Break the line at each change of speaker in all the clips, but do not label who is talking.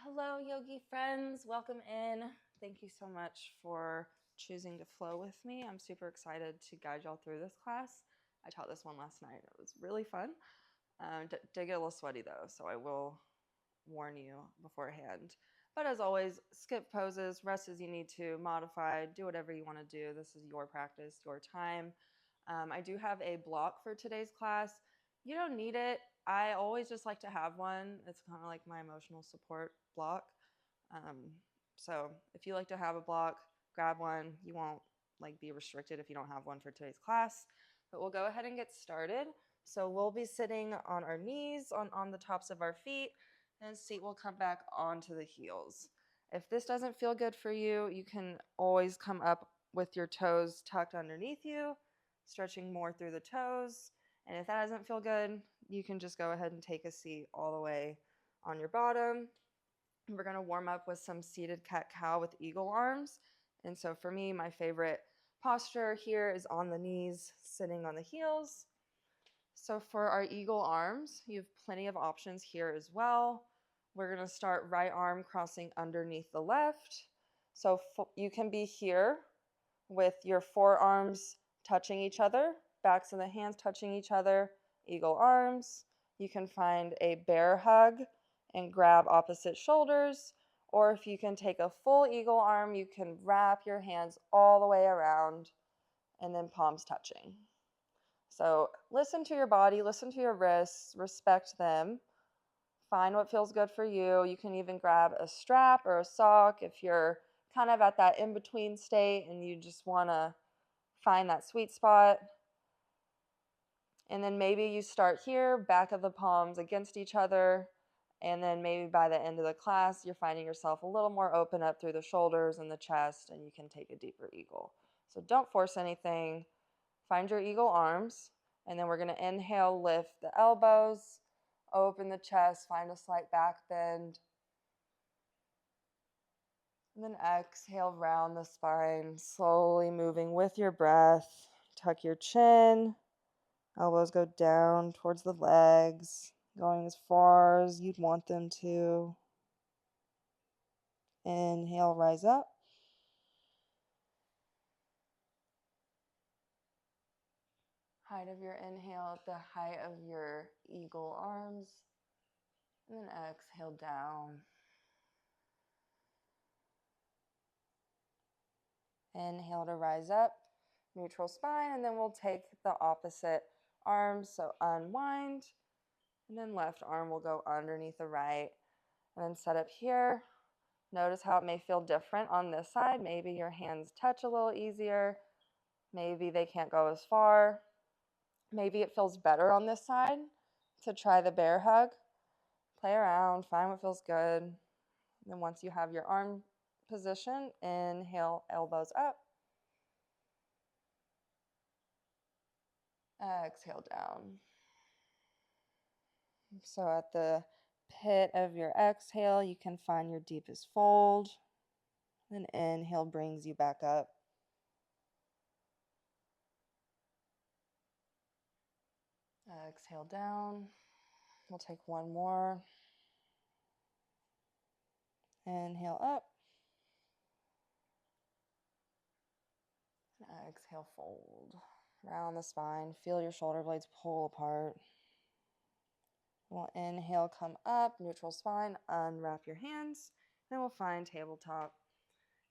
Hello, yogi friends. Welcome in. Thank you so much for choosing to flow with me. I'm super excited to guide y'all through this class. I taught this one last night. It was really fun. Did get a little sweaty though, so I will warn you beforehand. But as always, skip poses, rest as you need to, modify, do whatever you want to do. This is your practice, your time. I do have a block for today's class. You don't need it. I always just like to have one. It's kind of like my emotional support block. So if you like to have a block, grab one. You won't be restricted if you don't have one for today's class. But we'll go ahead and get started. So we'll be sitting on our knees, on the tops of our feet, and seat will come back onto the heels. If this doesn't feel good for you, you can always come up with your toes tucked underneath you, stretching more through the toes. And if that doesn't feel good, you can just go ahead and take a seat all the way on your bottom. We're going to warm up with some seated cat-cow with eagle arms. And so for me, my favorite posture here is on the knees, sitting on the heels. So for our eagle arms, you have plenty of options here as well. We're going to start right arm crossing underneath the left. So you can be here with your forearms touching each other, backs of the hands touching each other, eagle arms. You can find a bear hug and grab opposite shoulders, or if you can take a full eagle arm, you can wrap your hands all the way around and then palms touching. So listen to your body, listen to your wrists, respect them. Find what feels good for you. You can even grab a strap or a sock if you're kind of at that in-between state and you just want to find that sweet spot. And then maybe you start here, back of the palms against each other, and then maybe by the end of the class, you're finding yourself a little more open up through the shoulders and the chest, and you can take a deeper eagle. So don't force anything. Find your eagle arms, and then we're going to inhale, lift the elbows, open the chest, find a slight back bend. And then exhale, round the spine, slowly moving with your breath. Tuck your chin. Elbows go down towards the legs, going as far as you'd want them to. Inhale, rise up. Height of your inhale at the height of your eagle arms. And then exhale down. Inhale to rise up, neutral spine, and then we'll take the opposite arms. So unwind, and then left arm will go underneath the right. And then set up here. Notice how it may feel different on this side. Maybe your hands touch a little easier. Maybe they can't go as far. Maybe it feels better on this side to try the bear hug. Play around, find what feels good. And then once you have your arm position, inhale, elbows up. Exhale down. So at the pit of your exhale, you can find your deepest fold. Then inhale brings you back up. Exhale down. We'll take one more. Inhale up. And exhale, fold. Round the spine. Feel your shoulder blades pull apart. We'll inhale, come up, neutral spine, unwrap your hands. Then we'll find tabletop.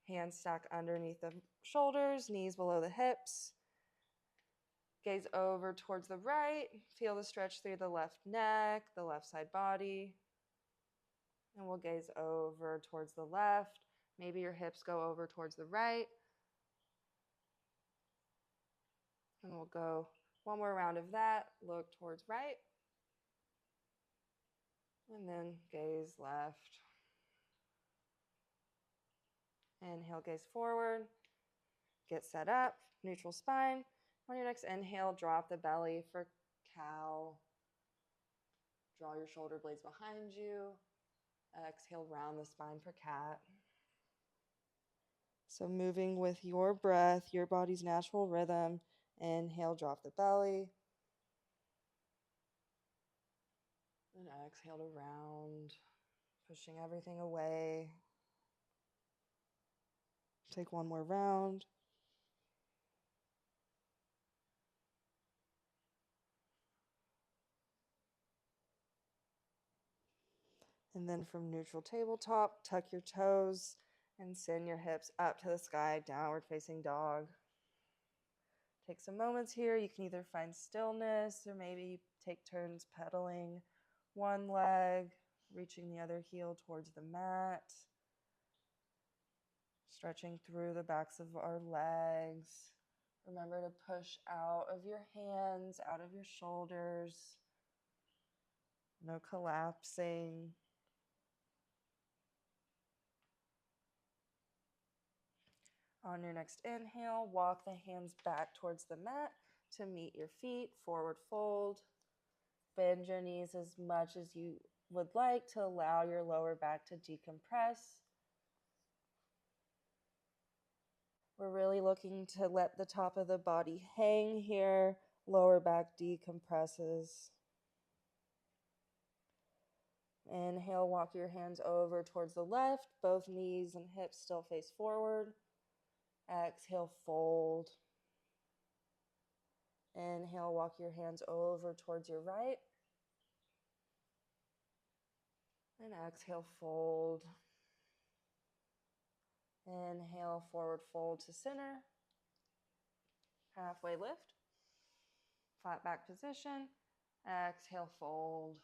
Hands stack underneath the shoulders, knees below the hips. Gaze over towards the right. Feel the stretch through the left neck, the left side body. And we'll gaze over towards the left. Maybe your hips go over towards the right. And we'll go one more round of that. Look towards right. And then gaze left. Inhale, gaze forward. Get set up, neutral spine. On your next inhale, drop the belly for cow. Draw your shoulder blades behind you. Exhale, round the spine for cat. So moving with your breath, your body's natural rhythm. Inhale, drop the belly. And exhale to round. Pushing everything away. Take one more round. And then from neutral tabletop, tuck your toes and send your hips up to the sky, downward facing dog. Take some moments here. You can either find stillness or maybe take turns pedaling one leg, reaching the other heel towards the mat, stretching through the backs of our legs. Remember to push out of your hands, out of your shoulders. No collapsing. On your next inhale, walk the hands back towards the mat to meet your feet, forward fold. Bend your knees as much as you would like to allow your lower back to decompress. We're really looking to let the top of the body hang here, lower back decompresses. Inhale, walk your hands over towards the left, both knees and hips still face forward. Exhale, fold. Inhale, walk your hands over towards your right. And exhale, fold. Inhale, forward fold to center. Halfway lift. Flat back position. Exhale, fold.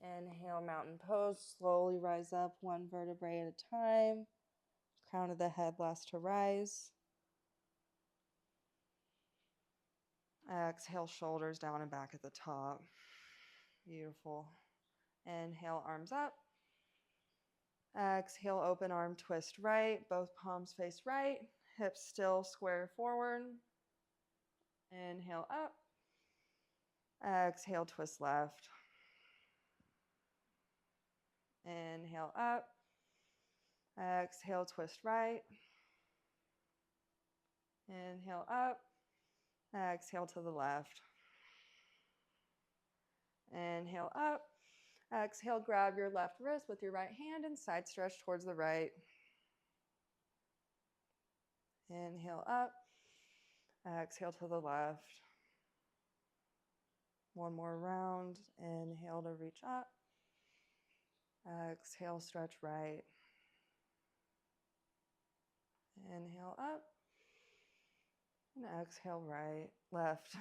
Inhale, mountain pose. Slowly rise up one vertebrae at a time. Crown of the head last to rise. Exhale, shoulders down and back at the top. Beautiful. Inhale, arms up. Exhale, open arm twist right. Both palms face right. Hips still square forward. Inhale up. Exhale, twist left. Inhale up. Exhale, twist right. Inhale up. Exhale to the left. Inhale up. Exhale, grab your left wrist with your right hand and side stretch towards the right. Inhale up. Exhale to the left. One more round. Inhale to reach up. Exhale, stretch right. Inhale up. And exhale right, left.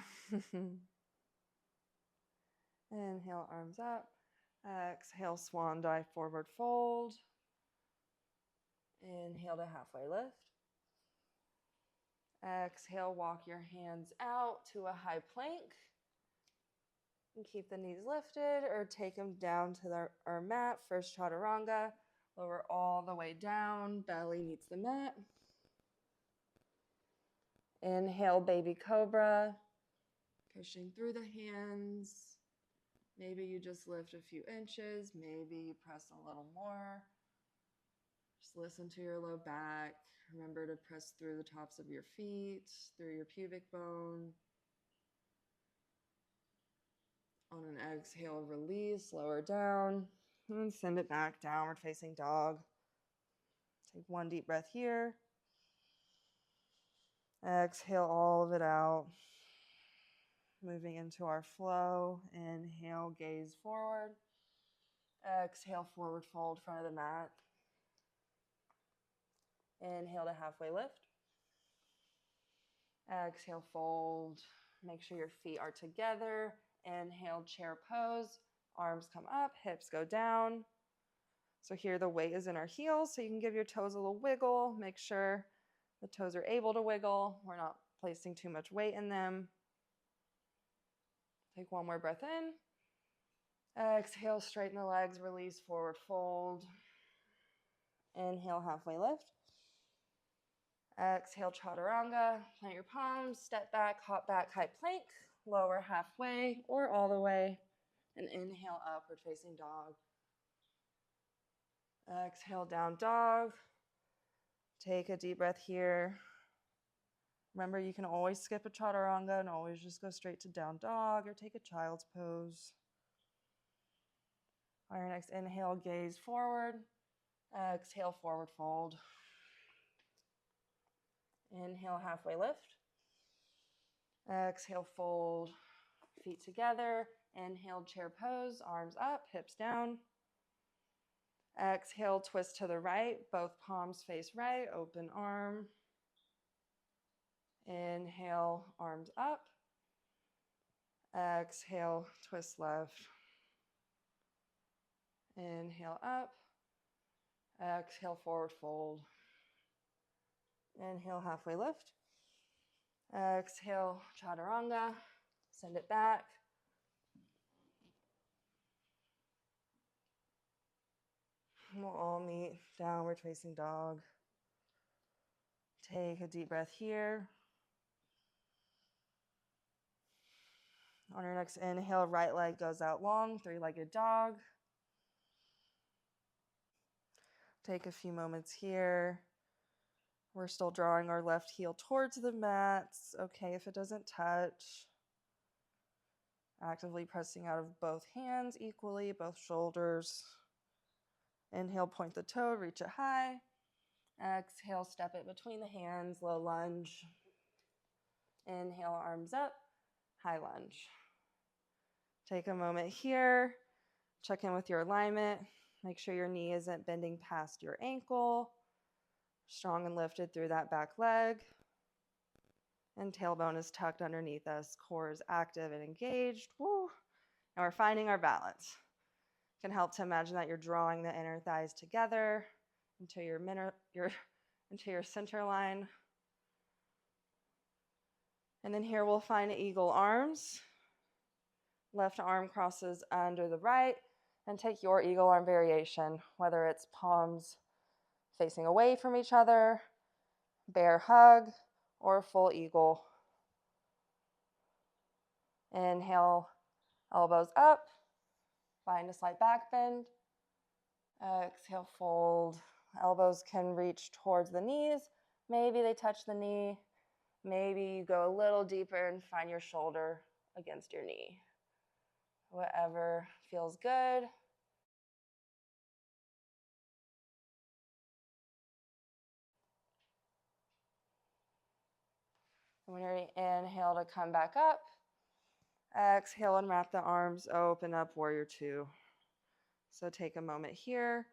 Inhale, arms up. Exhale, swan dive, forward fold. Inhale to halfway lift. Exhale, walk your hands out to a high plank. And keep the knees lifted or take them down to our mat. First chaturanga. Lower all the way down. Belly meets the mat. Inhale, baby cobra. Pushing through the hands. Maybe you just lift a few inches. Maybe you press a little more. Just listen to your low back. Remember to press through the tops of your feet, through your pubic bone. On an exhale, release, lower down, and send it back, downward facing dog. Take one deep breath here. Exhale all of it out. Moving into our flow. Inhale, gaze forward. Exhale, forward fold, front of the mat. Inhale to halfway lift. Exhale, fold. Make sure your feet are together. Inhale, chair pose. Arms come up, hips go down. So here the weight is in our heels, so you can give your toes a little wiggle. Make sure the toes are able to wiggle. We're not placing too much weight in them. Take one more breath in. Exhale, straighten the legs, release, forward fold. Inhale, halfway lift. Exhale, chaturanga. Plant your palms, step back, hop back, high plank. Lower halfway or all the way. And inhale, upward facing dog. Exhale, down dog. Take a deep breath here. Remember, you can always skip a chaturanga and always just go straight to down dog or take a child's pose. On your next inhale, gaze forward. Exhale, forward fold. Inhale, halfway lift. Exhale, fold. Feet together. Inhale, chair pose. Arms up, hips down. Exhale, twist to the right. Both palms face right. Open arm. Inhale, arms up. Exhale, twist left. Inhale, up. Exhale, forward fold. Inhale, halfway lift. Exhale, chaturanga. Send it back. We'll all meet downward facing dog. Take a deep breath here. On your next inhale, right leg goes out long, three-legged dog. Take a few moments here. We're still drawing our left heel towards the mat. It's okay if it doesn't touch. Actively pressing out of both hands equally, both shoulders. Inhale, point the toe, reach it high. Exhale, step it between the hands, low lunge. Inhale, arms up, high lunge. Take a moment here. Check in with your alignment. Make sure your knee isn't bending past your ankle. Strong and lifted through that back leg. And tailbone is tucked underneath us. Core is active and engaged. Woo. And we're finding our balance. Can help to imagine that you're drawing the inner thighs together into your center line. And then here we'll find eagle arms. Left arm crosses under the right, and take your eagle arm variation, whether it's palms facing away from each other, bear hug, or full eagle. Inhale, elbows up, find a slight back bend. Exhale, fold. Elbows can reach towards the knees. Maybe they touch the knee. Maybe you go a little deeper and find your shoulder against your knee. Whatever feels good. When you're ready, inhale to come back up. Exhale and wrap the arms, open up, warrior two. So take a moment here.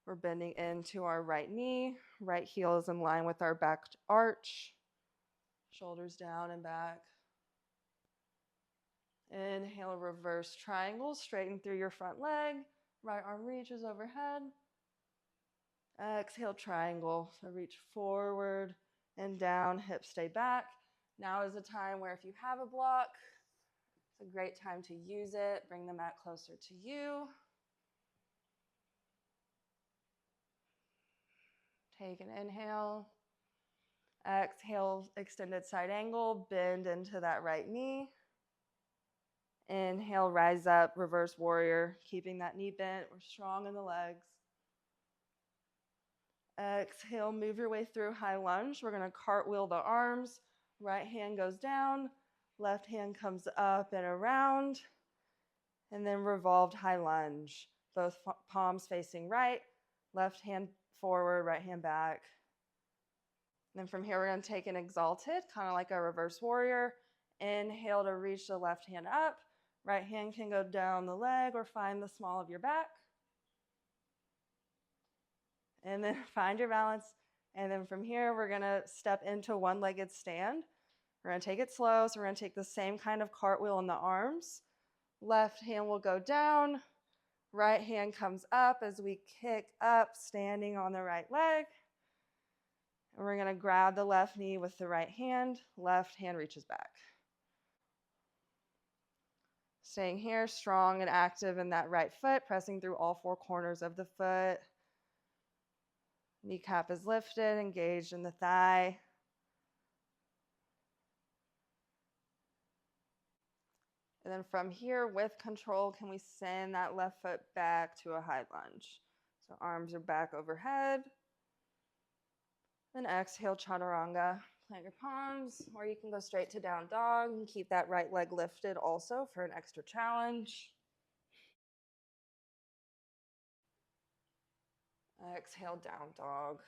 We're bending into our right knee. Right heel is in line with our back arch. Shoulders down and back. Inhale, reverse triangle, straighten through your front leg. Right arm reaches overhead. Exhale, triangle. So reach forward and down, hips stay back. Now is a time where if you have a block, it's a great time to use it. Bring the mat closer to you. Take an inhale. Exhale, extended side angle, bend into that right knee. Inhale, rise up, reverse warrior, keeping that knee bent. We're strong in the legs. Exhale, move your way through high lunge. We're going to cartwheel the arms. Right hand goes down, left hand comes up and around, and then revolved high lunge. Both palms facing right, left hand forward, right hand back. And then from here, we're going to take an exalted, kind of like a reverse warrior. Inhale to reach the left hand up. Right hand can go down the leg or find the small of your back. And then find your balance. And then from here, we're going to step into one-legged stand. We're going to take it slow. So we're going to take the same kind of cartwheel in the arms. Left hand will go down. Right hand comes up as we kick up, standing on the right leg. And we're going to grab the left knee with the right hand. Left hand reaches back. Staying here, strong and active in that right foot, pressing through all four corners of the foot. Kneecap is lifted, engaged in the thigh. And then from here, with control, can we send that left foot back to a high lunge? So arms are back overhead. Then exhale, chaturanga. Plant your palms, or you can go straight to down dog and keep that right leg lifted also for an extra challenge. Exhale, down dog.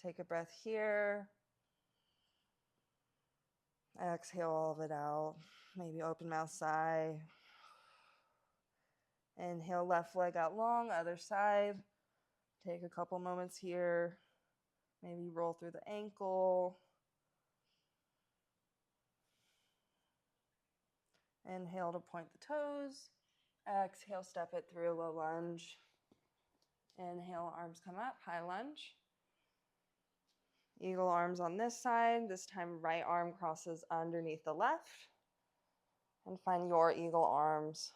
Take a breath here. Exhale all of it out. Maybe open mouth sigh. Inhale, left leg out long, other side. Take a couple moments here. Maybe roll through the ankle. Inhale to point the toes. Exhale, step it through, low lunge. Inhale, arms come up, high lunge. Eagle arms on this side. This time, right arm crosses underneath the left. And find your eagle arms.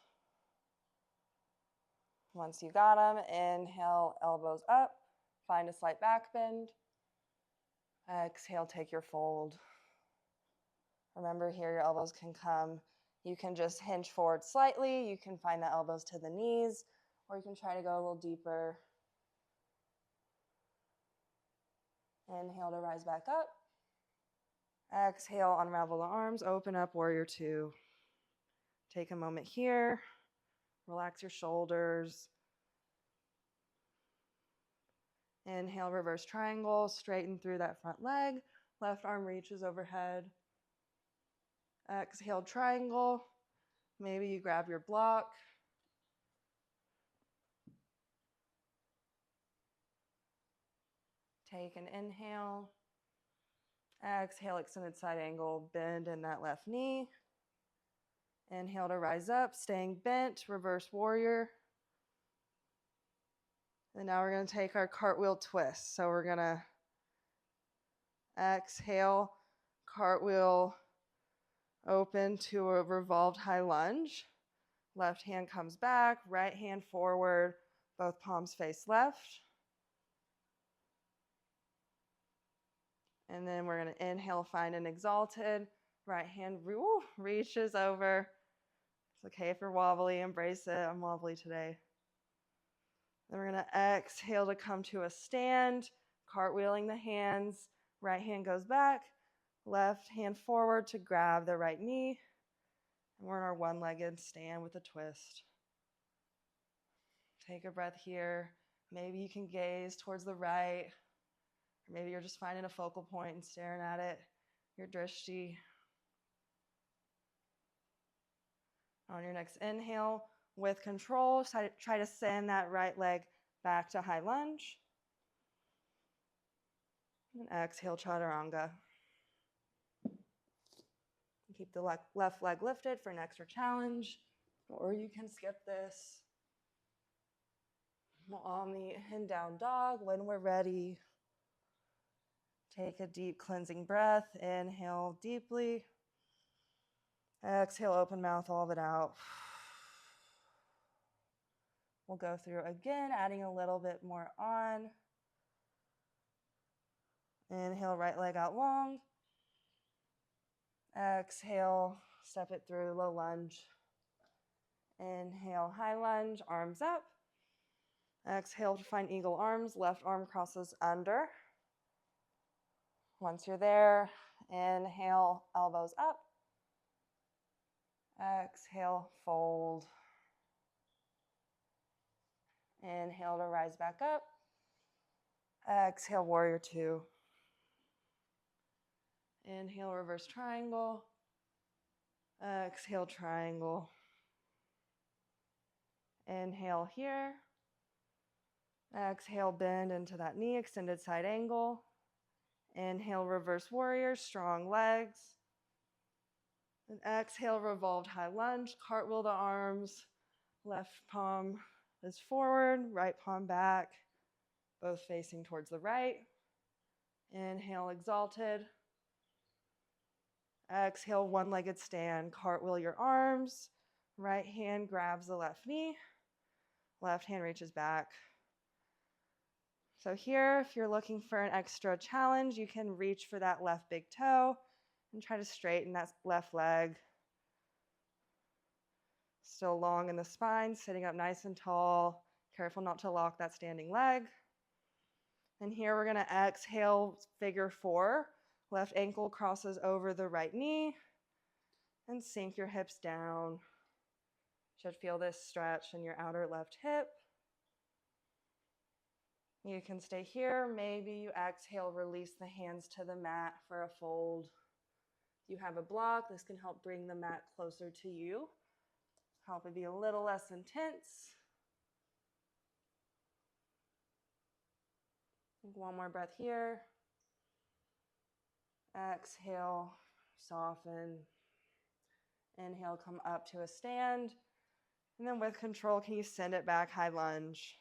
Once you got them, inhale, elbows up. Find a slight back bend. Exhale, take your fold. Remember here, your elbows can come. You can just hinge forward slightly. You can find the elbows to the knees, or you can try to go a little deeper. Inhale to rise back up. Exhale, unravel the arms, open up, warrior two. Take a moment here. Relax your shoulders. Inhale, reverse triangle, straighten through that front leg. Left arm reaches overhead. Exhale, triangle. Maybe you grab your block. Take an inhale. Exhale, extended side angle, bend in that left knee. Inhale to rise up, staying bent, reverse warrior. And now we're going to take our cartwheel twist. So we're going to exhale, cartwheel open to a revolved high lunge. Left hand comes back, right hand forward, both palms face left. And then we're going to inhale, find an exalted. Right hand reaches over. It's okay if you're wobbly, embrace it. I'm wobbly today. Then we're going to exhale to come to a stand, cartwheeling the hands. Right hand goes back, left hand forward to grab the right knee. And we're in our one-legged stand with a twist. Take a breath here. Maybe you can gaze towards the right. Or maybe you're just finding a focal point and staring at it, your drishti. On your next inhale, with control, try to send that right leg back to high lunge. And exhale, chaturanga. Keep the left leg lifted for an extra challenge, or you can skip this. On the in down dog, when we're ready, take a deep cleansing breath. Inhale deeply. Exhale, open mouth, all of it out. We'll go through again, adding a little bit more on. Inhale, right leg out long. Exhale, step it through, low lunge. Inhale, high lunge, arms up. Exhale to find eagle arms, left arm crosses under. Once you're there, inhale, elbows up. Exhale, fold. Inhale to rise back up. Exhale, warrior two. Inhale, reverse triangle. Exhale, triangle. Inhale here. Exhale, bend into that knee, extended side angle. Inhale, reverse warrior, strong legs. And exhale, revolved high lunge, cartwheel the arms. Left palm is forward, right palm back, both facing towards the right. Inhale, exalted. Exhale, one-legged stand, cartwheel your arms. Right hand grabs the left knee. Left hand reaches back. So here, if you're looking for an extra challenge, you can reach for that left big toe and try to straighten that left leg. Still long in the spine, sitting up nice and tall. Careful not to lock that standing leg. And here we're going to exhale, figure four. Left ankle crosses over the right knee. And sink your hips down. Should feel this stretch in your outer left hip. You can stay here. Maybe you exhale, release the hands to the mat for a fold. If you have a block, this can help bring the mat closer to you, help it be a little less intense. Take one more breath here. Exhale, soften. Inhale, come up to a stand. And then with control, can you send it back, high lunge?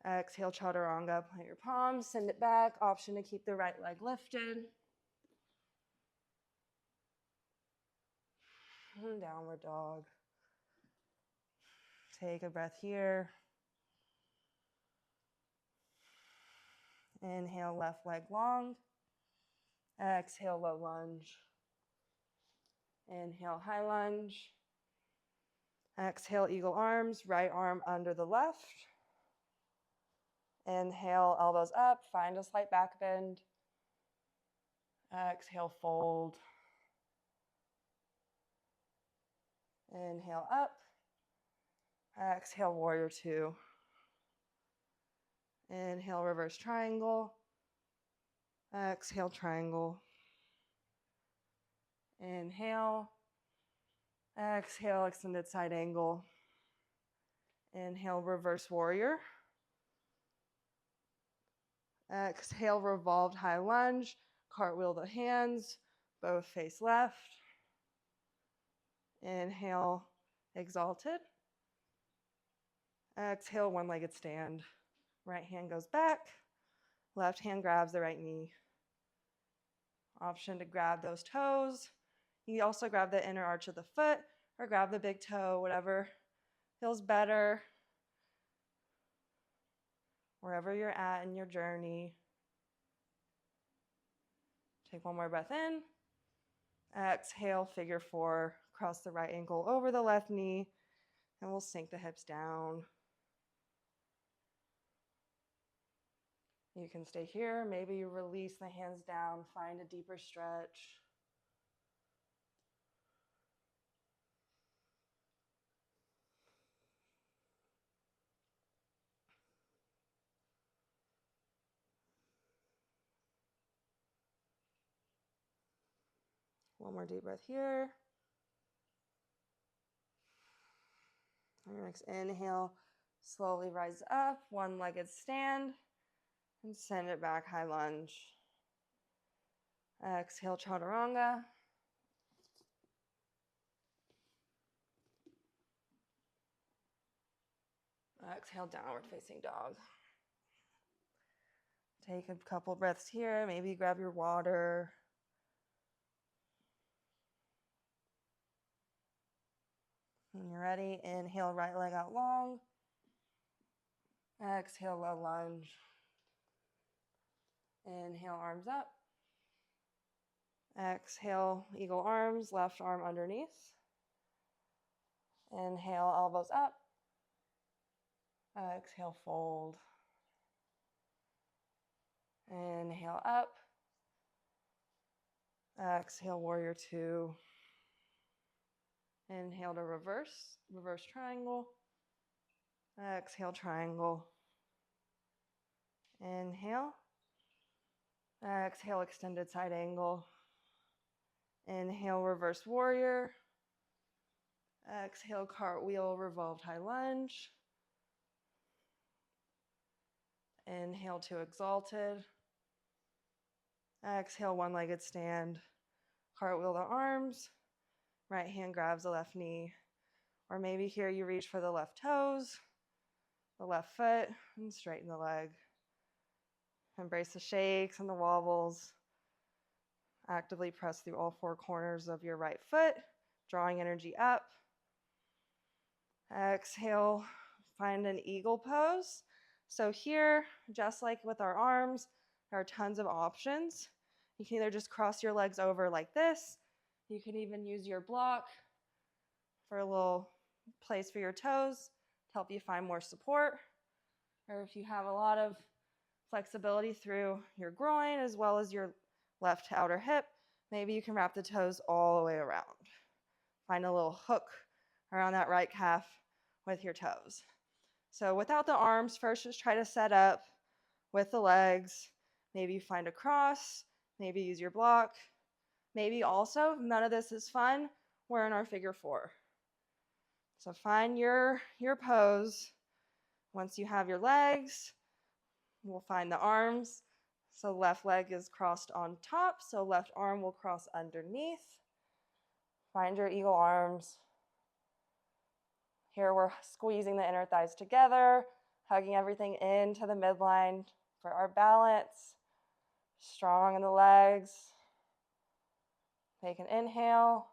Exhale, chaturanga, plant your palms, send it back. Option to keep the right leg lifted. And downward dog. Take a breath here. Inhale, left leg long. Exhale, low lunge. Inhale, high lunge. Exhale, eagle arms, right arm under the left. Inhale, elbows up, find a slight back bend. Exhale, fold. Inhale, up. Exhale, warrior two. Inhale, reverse triangle. Exhale, triangle. Inhale. Exhale, extended side angle. Inhale, reverse warrior. Exhale, revolved high lunge. Cartwheel the hands, both face left. Inhale, exalted. Exhale, one-legged stand. Right hand goes back. Left hand grabs the right knee. Option to grab those toes. You can also grab the inner arch of the foot or grab the big toe, whatever feels better. Wherever you're at in your journey. Take one more breath in. Exhale, figure four. Cross the right ankle over the left knee. And we'll sink the hips down. You can stay here. Maybe you release the hands down. Find a deeper stretch. One more deep breath here. On your next inhale, slowly rise up, one-legged stand, and send it back, high lunge. Exhale, chaturanga. Exhale, downward facing dog. Take a couple breaths here. Maybe grab your water. When you're ready, inhale, right leg out long. Exhale, low lunge. Inhale, arms up. Exhale, eagle arms, left arm underneath. Inhale, elbows up. Exhale, fold. Inhale, up. Exhale, warrior two. Inhale to reverse triangle. Exhale, triangle. Inhale. Exhale, extended side angle. Inhale, reverse warrior. Exhale, cartwheel, revolved high lunge. Inhale to exalted. Exhale, one-legged stand. Cartwheel the arms. Right hand grabs the left knee. Or maybe here you reach for the left toes, the left foot, and straighten the leg. Embrace the shakes and the wobbles. Actively press through all four corners of your right foot, drawing energy up. Exhale, find an eagle pose. So here, just like with our arms, there are tons of options. You can either just cross your legs over like this. You can even use your block for a little place for your toes to help you find more support. Or if you have a lot of flexibility through your groin as well as your left outer hip, maybe you can wrap the toes all the way around. Find a little hook around that right calf with your toes. So without the arms, first just try to set up with the legs. Maybe you find a cross, maybe use your block. Maybe also, if none of this is fun, we're in our figure 4. So find your pose. Once you have your legs, we'll find the arms. So left leg is crossed on top, so left arm will cross underneath. Find your eagle arms. Here we're squeezing the inner thighs together, hugging everything into the midline for our balance. Strong in the legs. Take an inhale.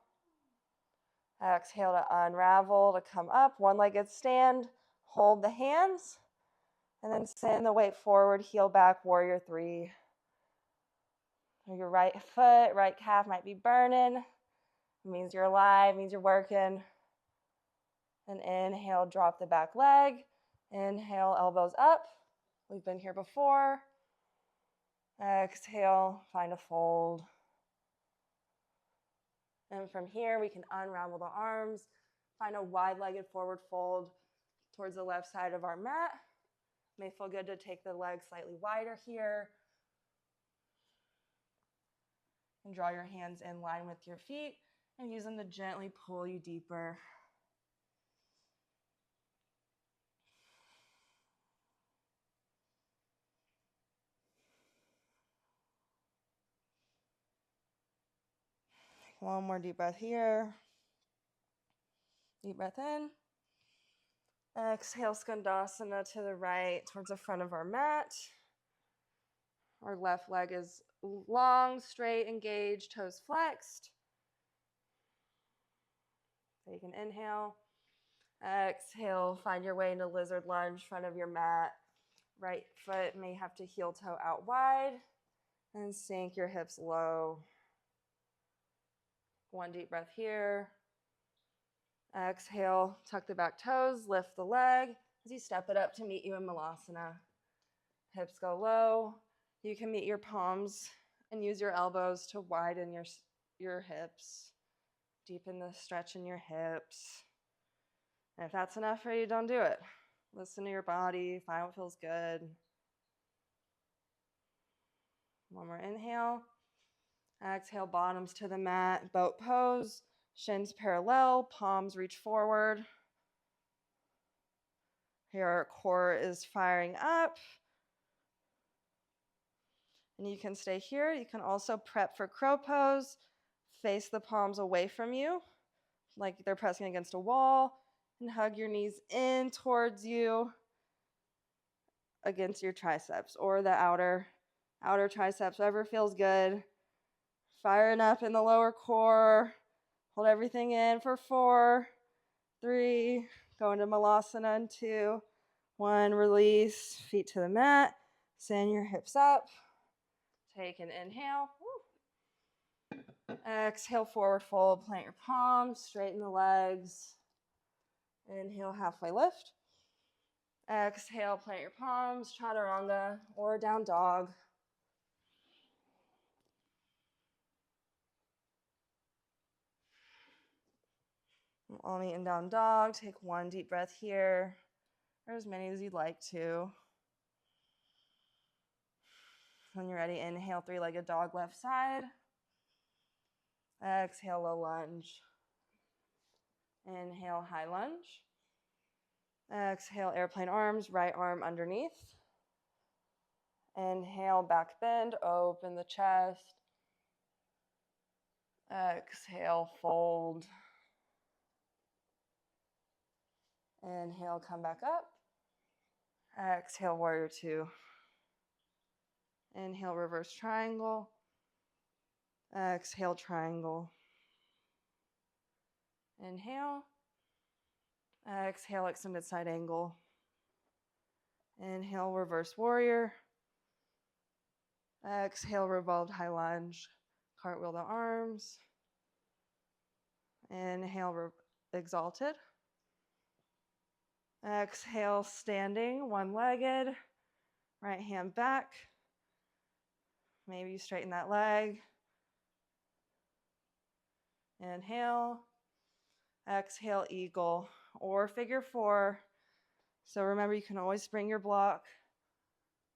Exhale to unravel, to come up. One-legged stand. Hold the hands. And then send the weight forward, heel back, warrior 3. Your right foot, right calf might be burning. It means you're alive, means you're working. And inhale, drop the back leg. Inhale, elbows up. We've been here before. Exhale, find a fold. And from here, we can unravel the arms. Find a wide-legged forward fold towards the left side of our mat. May feel good to take the legs slightly wider here. And draw your hands in line with your feet and use them to gently pull you deeper. One more deep breath here. Deep breath in. Exhale, Skandasana to the right towards the front of our mat. Our left leg is long, straight, engaged, toes flexed. Take an inhale. Exhale, find your way into lizard lunge, front of your mat. Right foot may have to heel toe out wide. And sink your hips low. One deep breath here. Exhale, tuck the back toes, lift the leg as you step it up to meet you in Malasana. Hips go low. You can meet your palms and use your elbows to widen your hips. Deepen the stretch in your hips. And if that's enough for you, don't do it. Listen to your body, find what feels good. One more inhale. Exhale, bottoms to the mat, boat pose. Shins parallel, palms reach forward. Here our core is firing up. And you can stay here. You can also prep for crow pose. Face the palms away from you, like they're pressing against a wall. And hug your knees in towards you against your triceps or the outer triceps, whatever feels good. Firing up in the lower core. Hold everything in for 4, 3, go into Malasana in 2, 1, release, feet to the mat, send your hips up, take an inhale, exhale, forward fold, plant your palms, straighten the legs, inhale, halfway lift, exhale, plant your palms, chaturanga or down dog. All meet in down dog. Take one deep breath here, or as many as you'd like to. When you're ready, inhale, 3-legged dog, left side. Exhale, low lunge. Inhale, high lunge. Exhale, airplane arms, right arm underneath. Inhale, back bend, open the chest. Exhale, fold. Inhale, come back up. Exhale, warrior 2. Inhale, reverse triangle. Exhale, triangle. Inhale. Exhale, extended side angle. Inhale, reverse warrior. Exhale, revolved high lunge. Cartwheel the arms. Inhale, exalted. Exhale, standing, one-legged. Right hand back. Maybe you straighten that leg. Inhale. Exhale, eagle or figure 4. So remember, you can always bring your block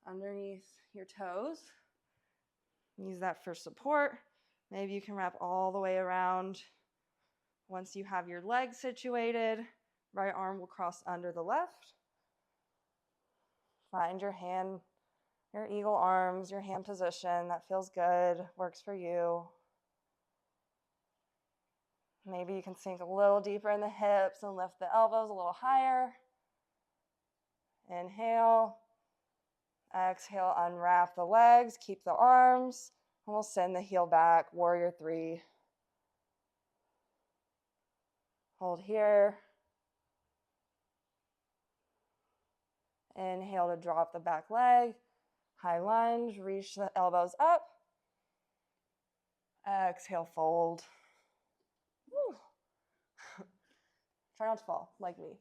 underneath your toes. Use that for support. Maybe you can wrap all the way around. Once you have your legs situated, right arm will cross under the left. Find your hand, your eagle arms, your hand position. That feels good, works for you. Maybe you can sink a little deeper in the hips and lift the elbows a little higher. Inhale. Exhale, unwrap the legs, keep the arms, and we'll send the heel back, warrior 3. Hold here. Inhale to drop the back leg. High lunge, reach the elbows up. Exhale, fold. Woo. Try not to fall, like me.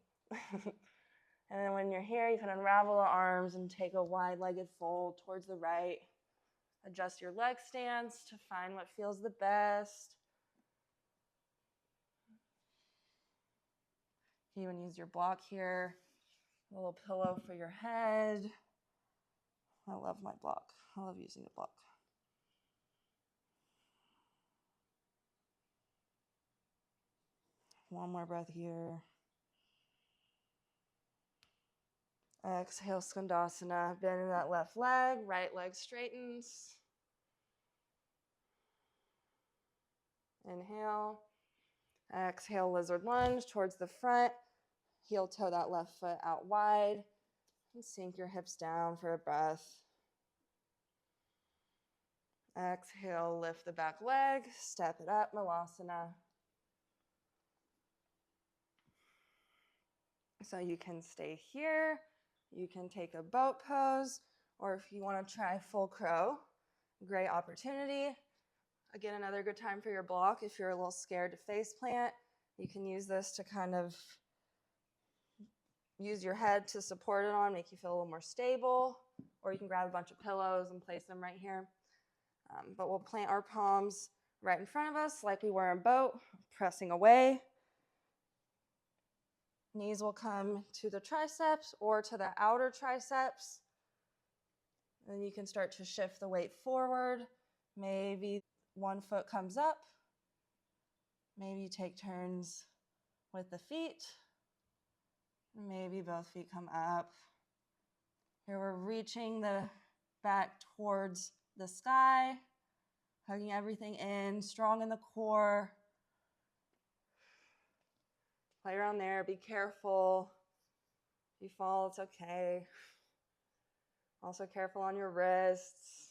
And then when you're here, you can unravel the arms and take a wide-legged fold towards the right. Adjust your leg stance to find what feels the best. You can even use your block here. A little pillow for your head. I love my block. I love using the block. One more breath here. Exhale, Skandasana. Bend that left leg, right leg straightens. Inhale. Exhale, lizard lunge towards the front. Heel toe that left foot out wide. And sink your hips down for a breath. Exhale, lift the back leg, step it up, Malasana. So you can stay here, you can take a boat pose, or if you want to try full crow, great opportunity. Again, another good time for your block. If you're a little scared to face plant, you can use this to kind of use your head to support it on, make you feel a little more stable, or you can grab a bunch of pillows and place them right here. But we'll plant our palms right in front of us like we were in boat, pressing away. Knees will come to the triceps or to the outer triceps. Then you can start to shift the weight forward. Maybe one foot comes up. Maybe you take turns with the feet. Maybe both feet come up. Here we're reaching the back towards the sky, hugging everything in, strong in the core. Play around there, be careful. If you fall, it's okay. Also careful on your wrists.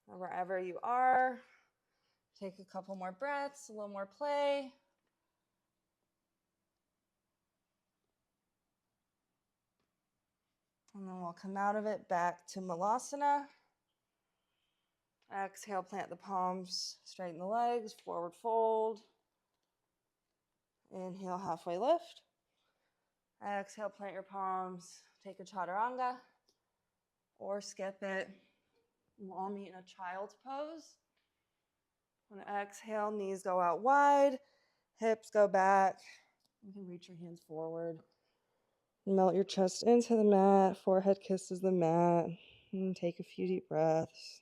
Or wherever you are, take a couple more breaths, a little more play. And then we'll come out of it back to Malasana. Exhale, plant the palms, straighten the legs, forward fold. Inhale, halfway lift. Exhale, plant your palms, take a chaturanga, or skip it. We'll all meet in a child's pose. On an exhale, knees go out wide, hips go back. You can reach your hands forward. Melt your chest into the mat, forehead kisses the mat, and take a few deep breaths.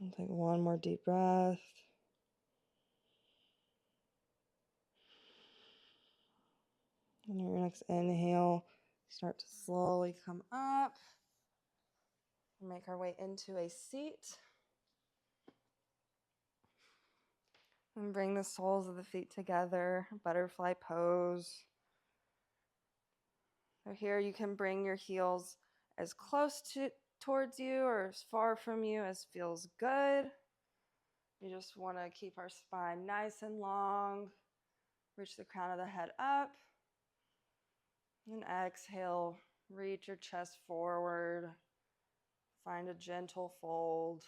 And take one more deep breath. And your next inhale, start to slowly come up. Make our way into a seat. And bring the soles of the feet together, butterfly pose. So here you can bring your heels as close towards you or as far from you as feels good. You just want to keep our spine nice and long. Reach the crown of the head up. And exhale, reach your chest forward. Find a gentle fold.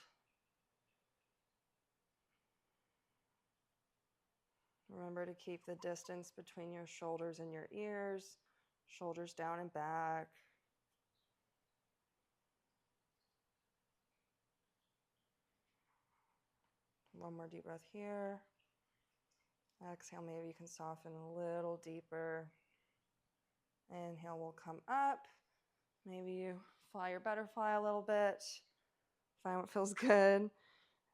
Remember to keep the distance between your shoulders and your ears, shoulders down and back. One more deep breath here. Exhale, maybe you can soften a little deeper. Inhale, we'll come up. Maybe you fly your butterfly a little bit. Find what feels good.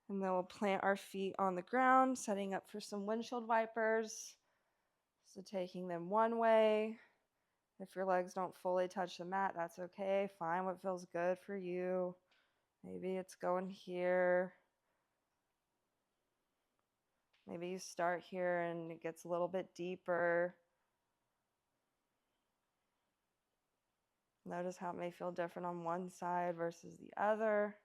And then we'll plant our feet on the ground, setting up for some windshield wipers. So taking them one way. If your legs don't fully touch the mat, that's okay. Find what feels good for you. Maybe it's going here. Maybe you start here and it gets a little bit deeper. Notice how it may feel different on one side versus the other.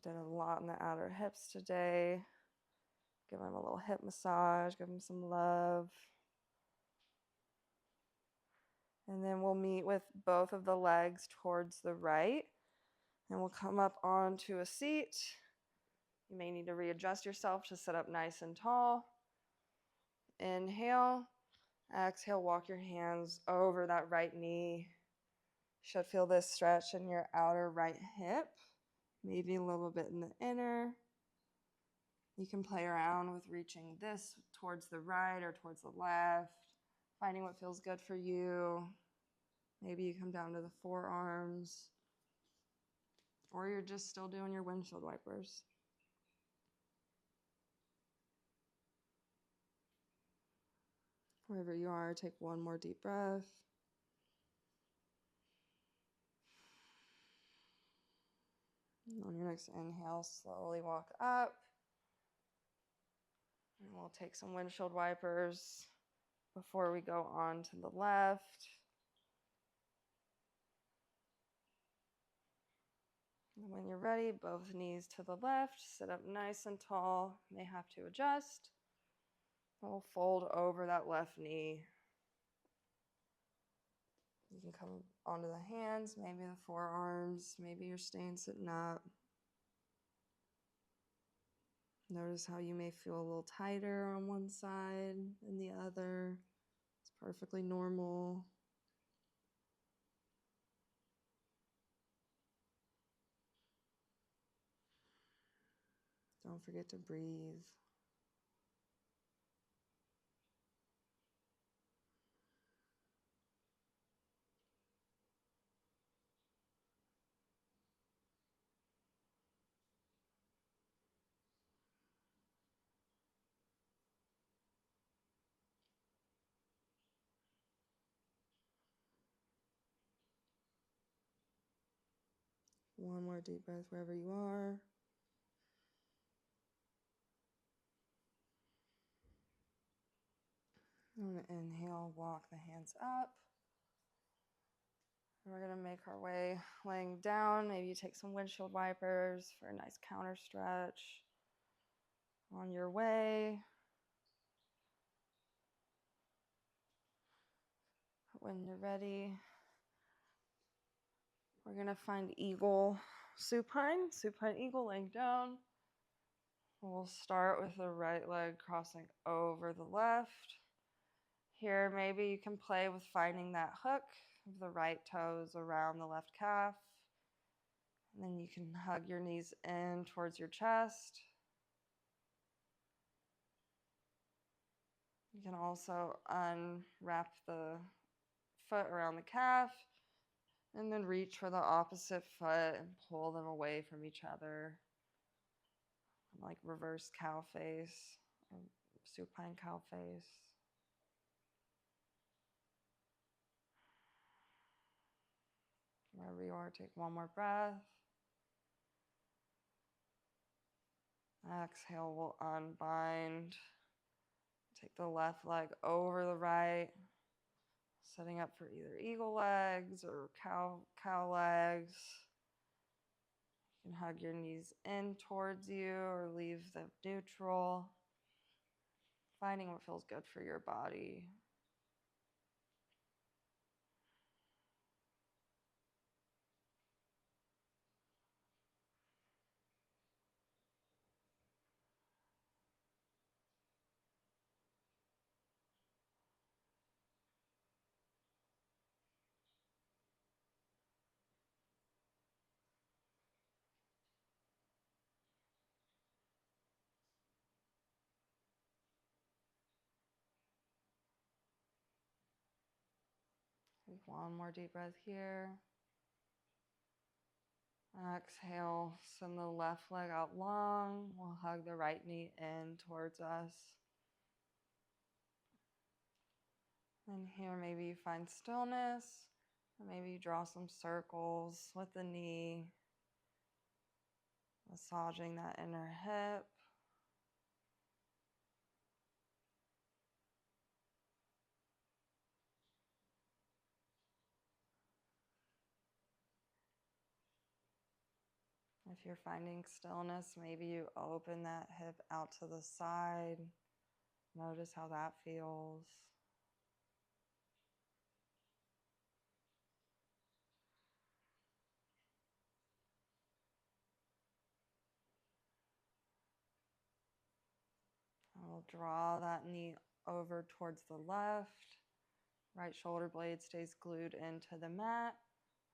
Did a lot in the outer hips today. Give them a little hip massage, give them some love. And then we'll meet with both of the legs towards the right. And we'll come up onto a seat. You may need to readjust yourself to sit up nice and tall. Inhale. Exhale, walk your hands over that right knee. You should feel this stretch in your outer right hip. Maybe a little bit in the inner. You can play around with reaching this towards the right or towards the left, finding what feels good for you. Maybe you come down to the forearms, or you're just still doing your windshield wipers. Wherever you are, take one more deep breath. And on your next inhale, slowly walk up. And we'll take some windshield wipers before we go on to the left. And when you're ready, both knees to the left, sit up nice and tall. May have to adjust. We'll fold over that left knee. You can come onto the hands, maybe the forearms, maybe you're staying sitting up. Notice how you may feel a little tighter on one side than the other. It's perfectly normal. Don't forget to breathe. One more deep breath wherever you are. I'm going to inhale, walk the hands up. We're going to make our way laying down. Maybe you take some windshield wipers for a nice counter stretch. On your way. When you're ready, we're going to find eagle supine eagle, laying down. We'll start with the right leg crossing over the left. Here, maybe you can play with finding that hook of the right toes around the left calf. And then you can hug your knees in towards your chest. You can also unwrap the foot around the calf and then reach for the opposite foot and pull them away from each other. Like reverse cow face or supine cow face. Wherever you are, take one more breath. Exhale, we'll unbind. Take the left leg over the right, setting up for either eagle legs or cow legs. You can hug your knees in towards you or leave them neutral. Finding what feels good for your body. Take one more deep breath here. Exhale, send the left leg out long. We'll hug the right knee in towards us. And here, maybe you find stillness. Or maybe you draw some circles with the knee, massaging that inner hip. If you're finding stillness, maybe you open that hip out to the side. Notice how that feels. And we'll draw that knee over towards the left. Right shoulder blade stays glued into the mat.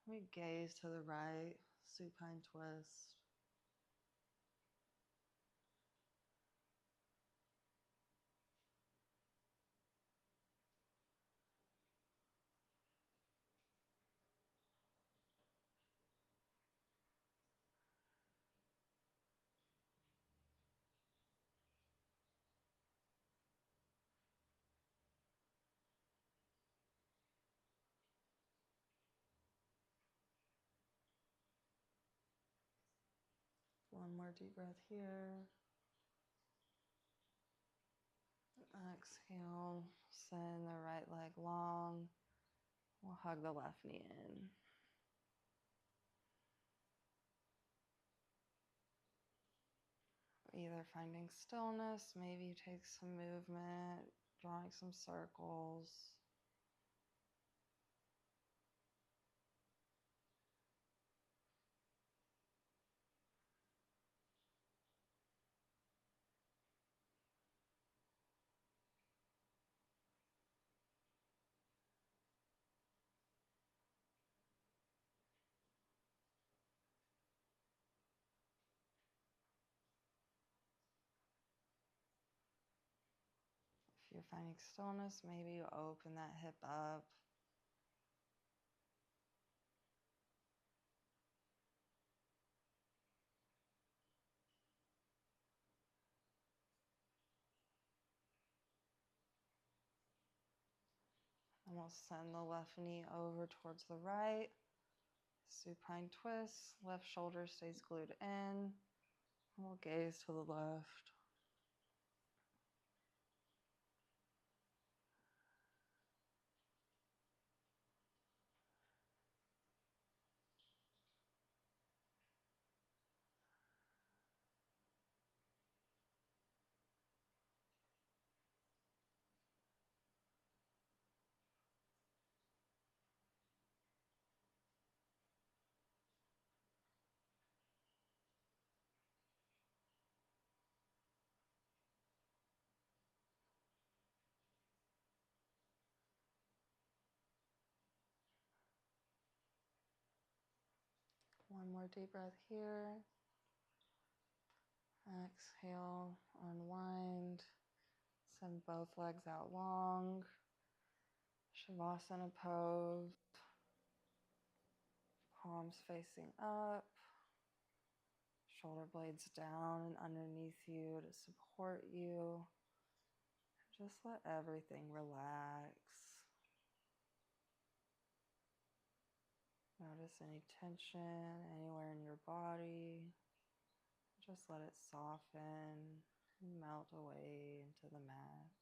We gaze to the right, supine twist. One more deep breath here. Exhale, send the right leg long. We'll hug the left knee in. Either finding stillness, maybe you take some movement, drawing some circles. If you're finding stillness, maybe you open that hip up. And we'll send the left knee over towards the right. Supine twist. Left shoulder stays glued in. And we'll gaze to the left. One more deep breath here. Exhale, unwind. Send both legs out long. Savasana pose. Palms facing up. Shoulder blades down and underneath you to support you. Just let everything relax. Notice any tension anywhere in your body. Just let it soften and melt away into the mat.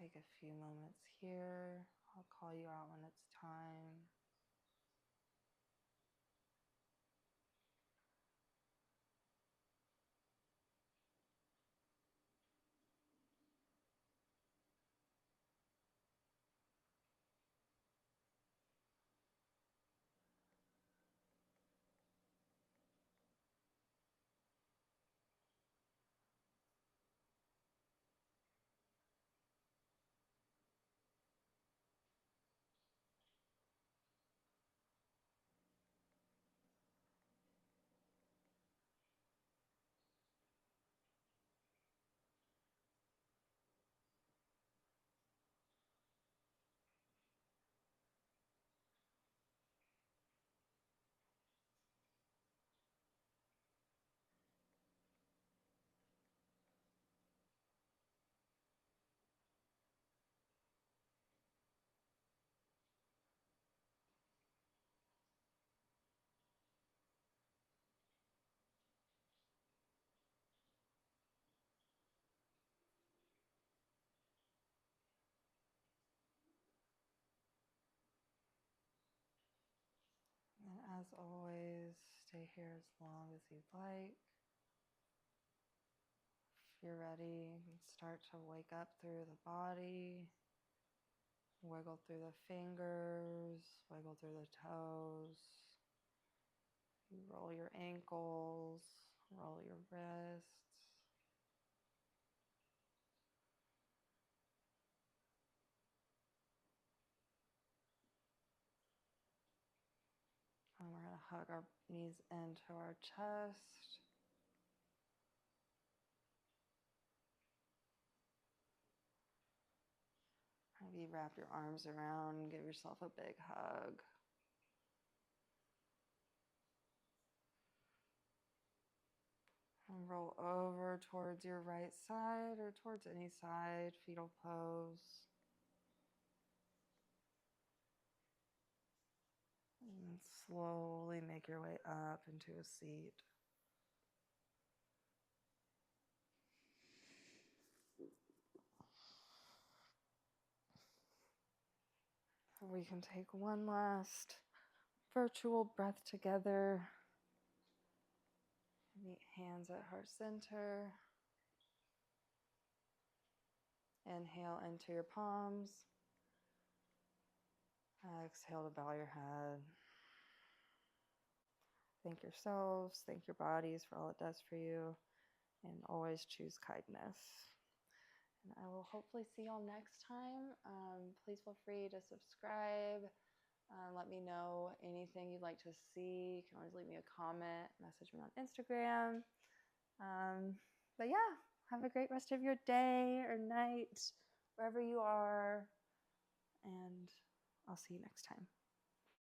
Take a few moments here. I'll call you out when it's time. As always, stay here as long as you'd like. If you're ready, you can start to wake up through the body. Wiggle through the fingers, wiggle through the toes. You roll your ankles, roll your wrists. And we're going to hug our knees into our chest. Maybe wrap your arms around and give yourself a big hug. And roll over towards your right side or towards any side, fetal pose. And slowly make your way up into a seat. We can take one last virtual breath together. Meet hands at heart center. Inhale into your palms. Exhale to bow your head. Thank yourselves, thank your bodies for all it does for you, and always choose kindness. And I will hopefully see y'all next time. Please feel free to subscribe. Let me know anything you'd like to see. You can always leave me a comment, message me on Instagram. But yeah, have a great rest of your day or night, wherever you are. And I'll see you next time.